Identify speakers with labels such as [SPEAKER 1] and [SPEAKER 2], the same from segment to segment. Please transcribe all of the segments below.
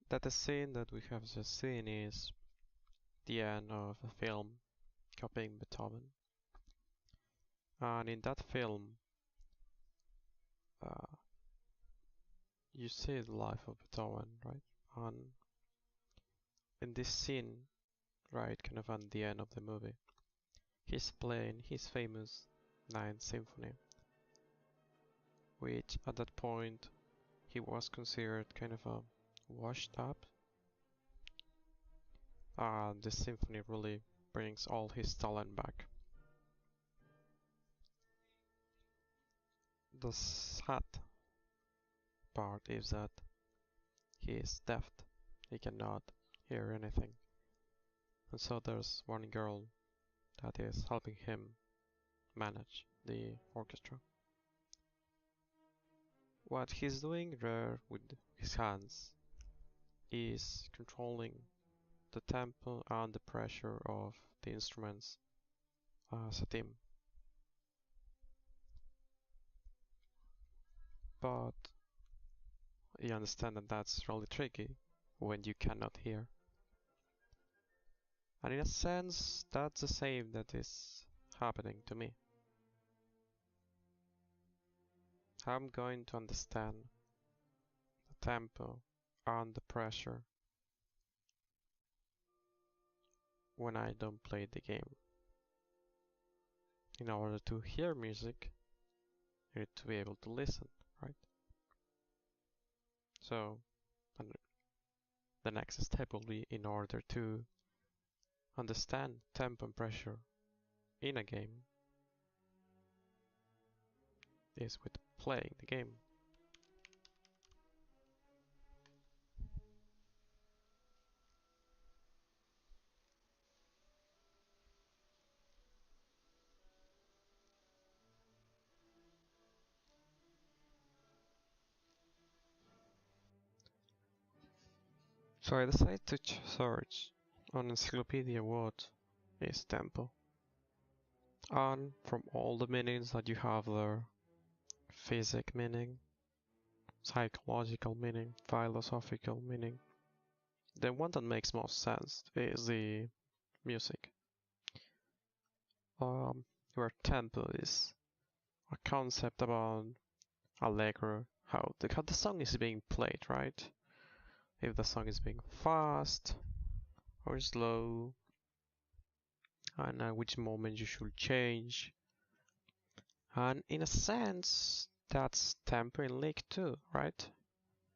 [SPEAKER 1] that the scene that we have just seen is the end of a film copying Beethoven. And in that film, uh, you see the life of Beethoven, right? And in this scene, right, kind of at the end of the movie, he's playing his famous Ninth Symphony, which at that point he was considered kind of a washed up. The symphony really brings all his talent back. The sad part is that he is deaf. He cannot hear anything. And so there's one girl that is helping him manage the orchestra. What he's doing there with his hands is controlling the tempo and the pressure of the instruments as a team. But you understand that that's really tricky when you cannot hear. And in a sense, that's the same that is happening to me. I'm going to understand the tempo and the pressure when I don't play the game. In order to hear music, you need to be able to listen, right? So, the next step will be, in order to understand tempo and pressure in a game, is with playing the game. So I decided to search on Encyclopedia what is tempo. And from all the meanings that you have there, physic meaning, psychological meaning, philosophical meaning, the one that makes most sense is the music. Where tempo is a concept about allegro, how the song is being played, right? If the song is being fast or slow, and at which moment you should change. And in a sense, that's tempo in League too, right?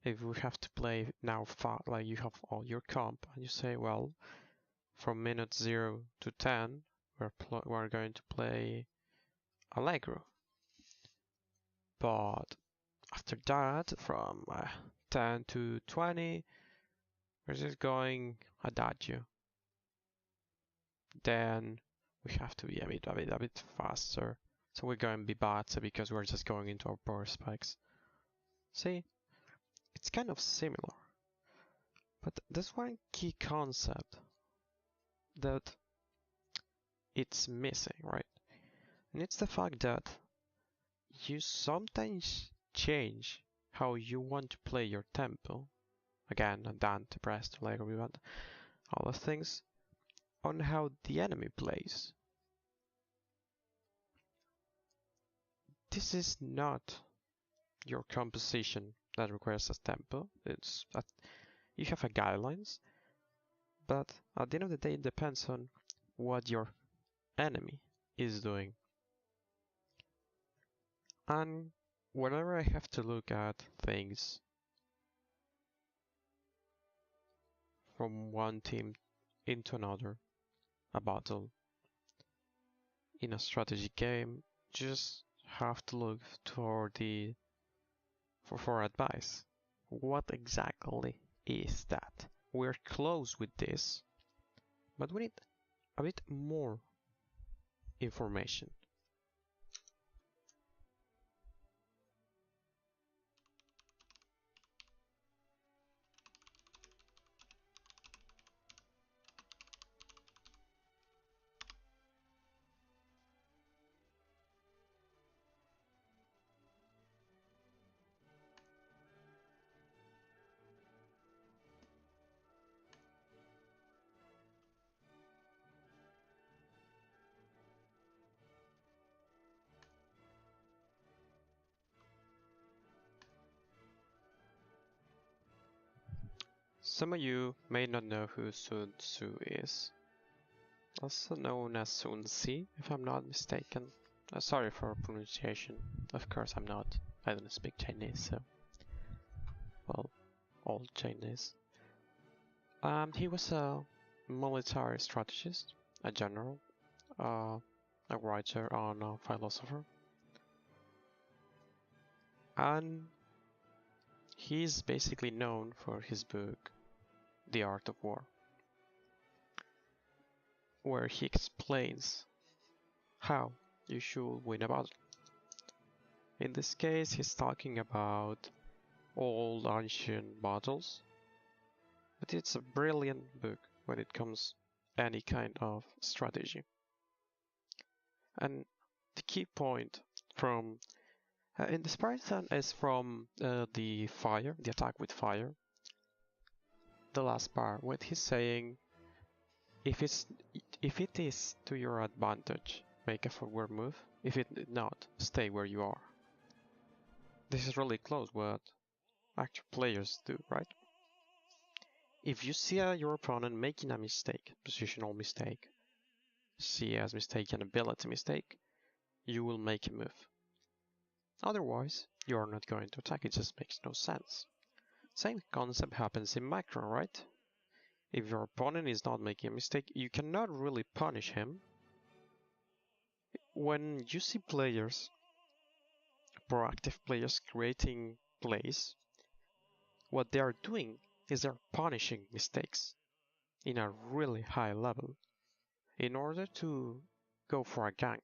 [SPEAKER 1] If we have to play now fast, like you have all your comp, and you say, well, from minute 0 to 10, we're going to play Allegro. But after that, from 10 to 20, we're just going Adagio. Then we have to be a bit faster. So we're going Vivace because we're just going into our power spikes. See, it's kind of similar. But there's one key concept that it's missing, right? And it's the fact that you sometimes change how you want to play your tempo. Again, Andante, Presto, Allegro, Vivace, all those things, on how the enemy plays. This is not your composition that requires a tempo. You have a guidelines, but at the end of the day, it depends on what your enemy is doing. And whenever I have to look at things from one team into another, a battle, in a strategy game, just have to look for advice. What exactly is that? We're close with this, but we need a bit more information. Some of you may not know who Sun Tzu is, also known as Sun Tzu, if I'm not mistaken. Sorry for pronunciation, of course I'm not. I don't speak Chinese, so... well, old Chinese. He was a military strategist, a general, a writer and a philosopher. And he's basically known for his book, The Art of War, where he explains how you should win a battle. In this case, he's talking about old ancient battles, but it's a brilliant book when it comes any kind of strategy. And the key point from in the Spartan is from the fire, the attack with fire. The last part, what he's saying, if it is to your advantage, make a forward move. If it not, stay where you are. This is really close what actual players do, right? If you see your opponent making a mistake, positional mistake, see as mistake an ability mistake, you will make a move. Otherwise, you are not going to attack, it just makes no sense. Same concept happens in Macro, right? If your opponent is not making a mistake, you cannot really punish him. When you see players, proactive players creating plays, what they are doing is they're punishing mistakes in a really high level. In order to go for a gank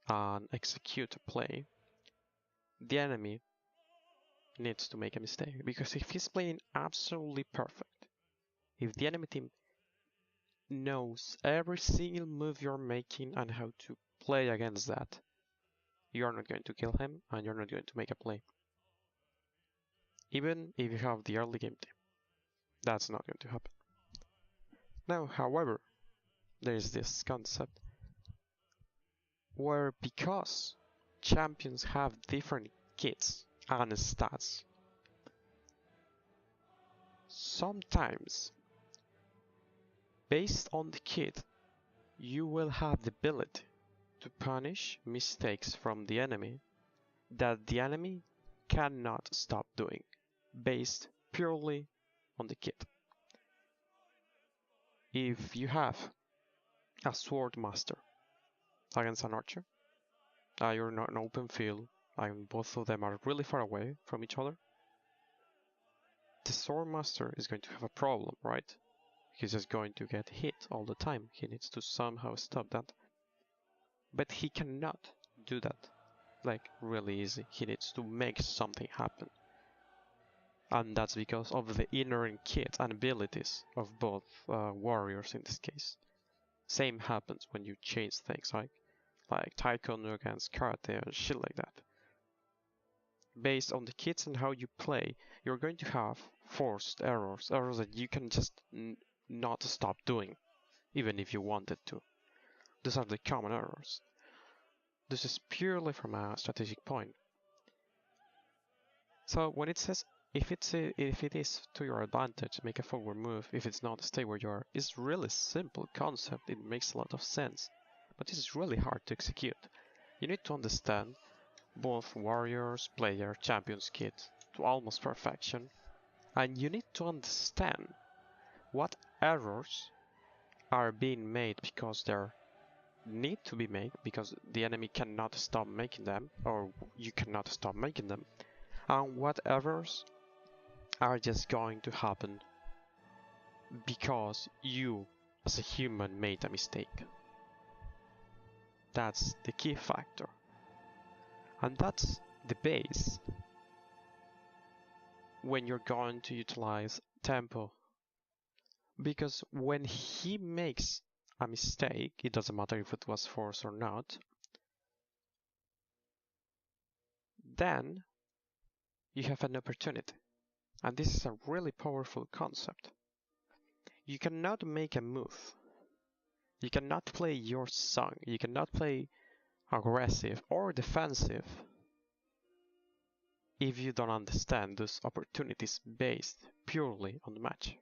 [SPEAKER 1] and execute a play, the enemy needs to make a mistake, because if he's playing absolutely perfect, if the enemy team knows every single move you're making and how to play against that, you're not going to kill him and you're not going to make a play. Even if you have the early game team, that's not going to happen. Now, however, there is this concept where, because champions have different kits and stats, sometimes based on the kit you will have the ability to punish mistakes from the enemy that the enemy cannot stop doing, based purely on the kit. If you have a sword master against an archer, you're not in an open field, and both of them are really far away from each other, the sword master is going to have a problem, right? He's just going to get hit all the time. He needs to somehow stop that. But he cannot do that like really easy. He needs to make something happen. And that's because of the inherent kit and abilities of both warriors in this case. Same happens when you change things, like taekwondo against karate and shit like that. Based on the kits and how you play, you're going to have forced errors that you can just not stop doing, even if you wanted to. These are the common errors. This is purely from a strategic point. So when it says if it is to your advantage, make a forward move. If it's not, stay where you are. It's really simple concept. It makes a lot of sense, but this is really hard to execute. You need to understand both warriors, player, champions kit to almost perfection, and you need to understand what errors are being made because they're need to be made because the enemy cannot stop making them, or you cannot stop making them, and what errors are just going to happen because you as a human made a mistake. That's the key factor, and that's the base when you're going to utilize tempo, because when he makes a mistake, it doesn't matter if it was forced or not, then you have an opportunity. And this is a really powerful concept. You cannot make a move. You cannot play your song. You cannot play aggressive or defensive if you don't understand those opportunities based purely on the match.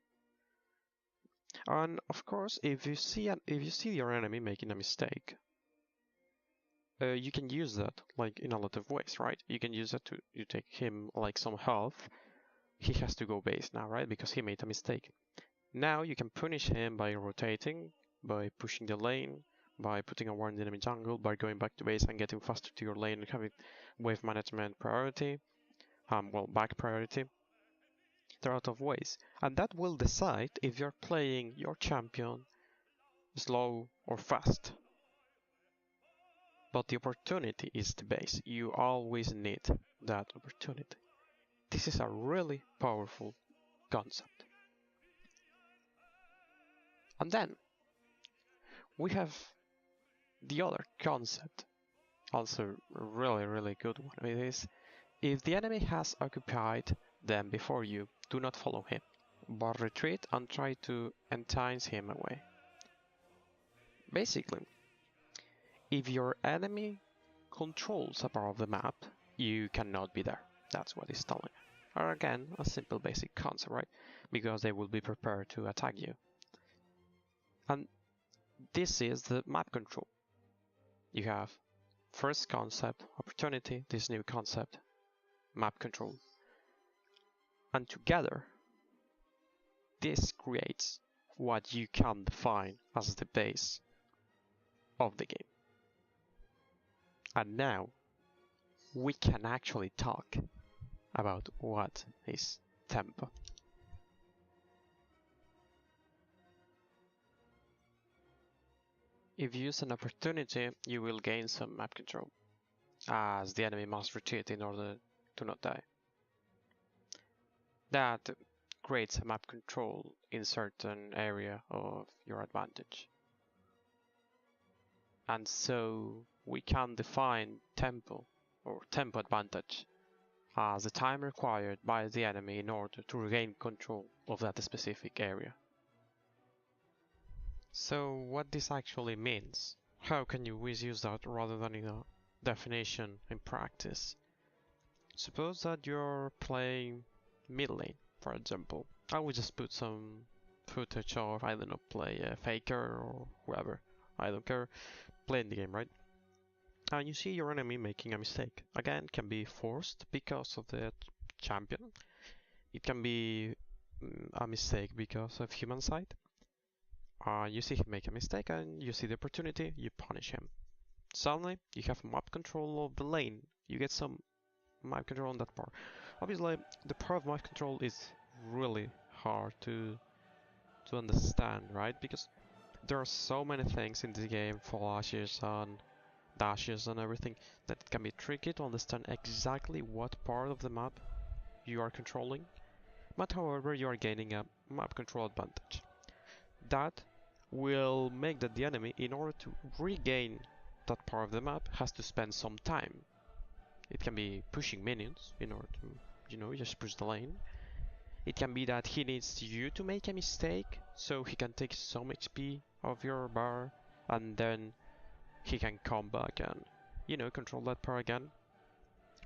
[SPEAKER 1] And of course, if you see your enemy making a mistake, you can use that like in a lot of ways, right? You can use that to you take him like some health. He has to go base now, right? Because he made a mistake. Now you can punish him by rotating, by pushing the lane, by putting a ward in the enemy jungle, by going back to base and getting faster to your lane and having wave management priority, well, back priority. There are a lot of ways, and that will decide if you're playing your champion slow or fast. But the opportunity is the base. You always need that opportunity. This is a really powerful concept. And then we have the other concept, also a really good one. It is, if the enemy has occupied them before you, do not follow him, but retreat and try to entice him away. Basically, if your enemy controls a part of the map, you cannot be there. That's what it's telling. Or again, a simple basic concept, right? Because they will be prepared to attack you. And this is the map control. You have first concept, opportunity, this new concept, map control. And together, this creates what you can define as the base of the game. And now, we can actually talk about what is tempo. If you use an opportunity, you will gain some map control, as the enemy must retreat in order to not die. That creates a map control in certain area of your advantage. And so we can define tempo or tempo advantage as the time required by the enemy in order to regain control of that specific area. So what this actually means? How can you use that rather than in a definition in practice? Suppose that you're playing mid lane, for example. I will just put some footage of, I don't know, play a Faker or whoever, I don't care, playing the game, right? And you see your enemy making a mistake. Again, can be forced because of the champion. It can be a mistake because of human side. You see him make a mistake and you see the opportunity, you punish him. Suddenly, you have map control of the lane. You get some map control on that part. Obviously, the part of map control is really hard to understand, right? Because there are so many things in the game, flashes and dashes and everything, that it can be tricky to understand exactly what part of the map you are controlling. But however, you are gaining a map control advantage. That will make that the enemy, in order to regain that part of the map, has to spend some time. It can be pushing minions in order to, you know, just push the lane. It can be that he needs you to make a mistake so he can take some HP of your bar and then he can come back and, you know, control that part again.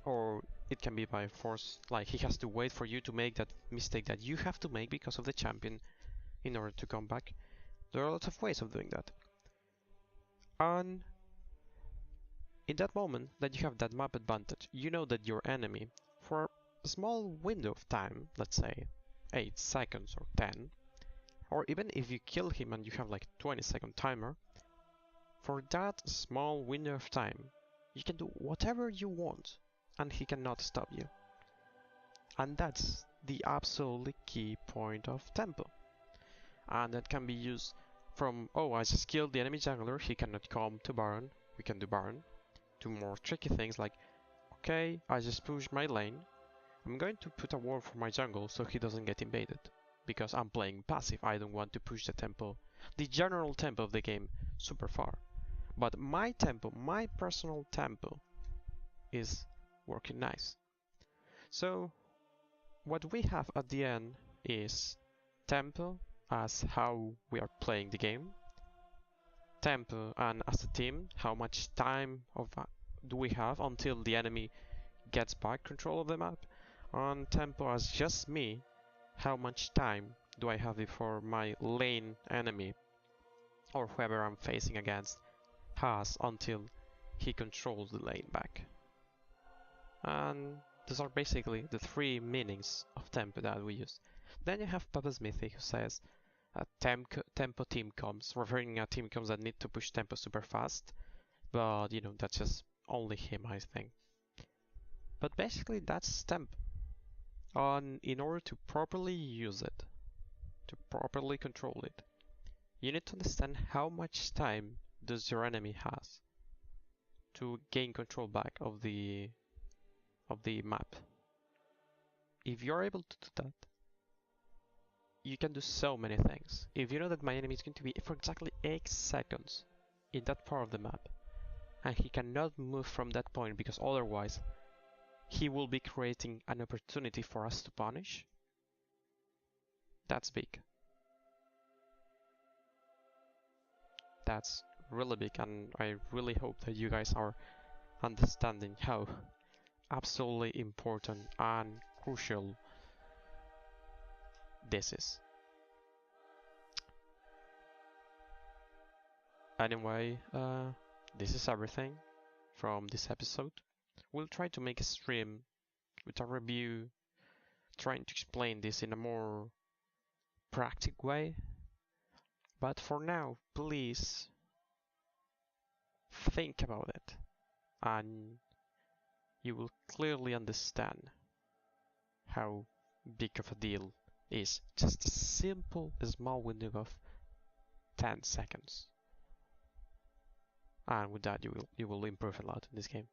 [SPEAKER 1] Or it can be by force, like he has to wait for you to make that mistake that you have to make because of the champion in order to come back. There are lots of ways of doing that. And in that moment that you have that map advantage, you know that your enemy, for a small window of time, let's say 8 seconds or 10, or even if you kill him and you have like 20-second timer, for that small window of time, you can do whatever you want and he cannot stop you. And that's the absolutely key point of tempo. And that can be used from, oh, I just killed the enemy jungler, he cannot come to Baron, we can do Baron, to more tricky things like, okay, I just pushed my lane, I'm going to put a ward for my jungle so he doesn't get invaded, because I'm playing passive, I don't want to push the tempo, the general tempo of the game, super far. But my tempo, my personal tempo, is working nice. So what we have at the end is tempo as how we are playing the game, tempo and as a team, how much time do we have until the enemy gets back control of the map, and tempo as just me, how much time do I have before my lane enemy or whoever I'm facing against has until he controls the lane back. And these are basically the three meanings of tempo that we use. Then you have Papa Smithy, who says tempo team comps, referring to team comps that need to push tempo super fast, but you know, that's just only him, I think. But basically that's tempo. And in order to properly use it, to properly control it, you need to understand how much time does your enemy has to gain control back of the map. If you're able to do that, you can do so many things. If you know that my enemy is going to be for exactly 8 seconds in that part of the map, and he cannot move from that point because otherwise he will be creating an opportunity for us to punish, that's big. That's really big, and I really hope that you guys are understanding how absolutely important and crucial this is. Anyway, this is everything from this episode. We'll try to make a stream with a review, trying to explain this in a more practical way. But for now, please think about it, and you will clearly understand how big of a deal is just a simple small window of 10 seconds. And with that, you will improve a lot in this game.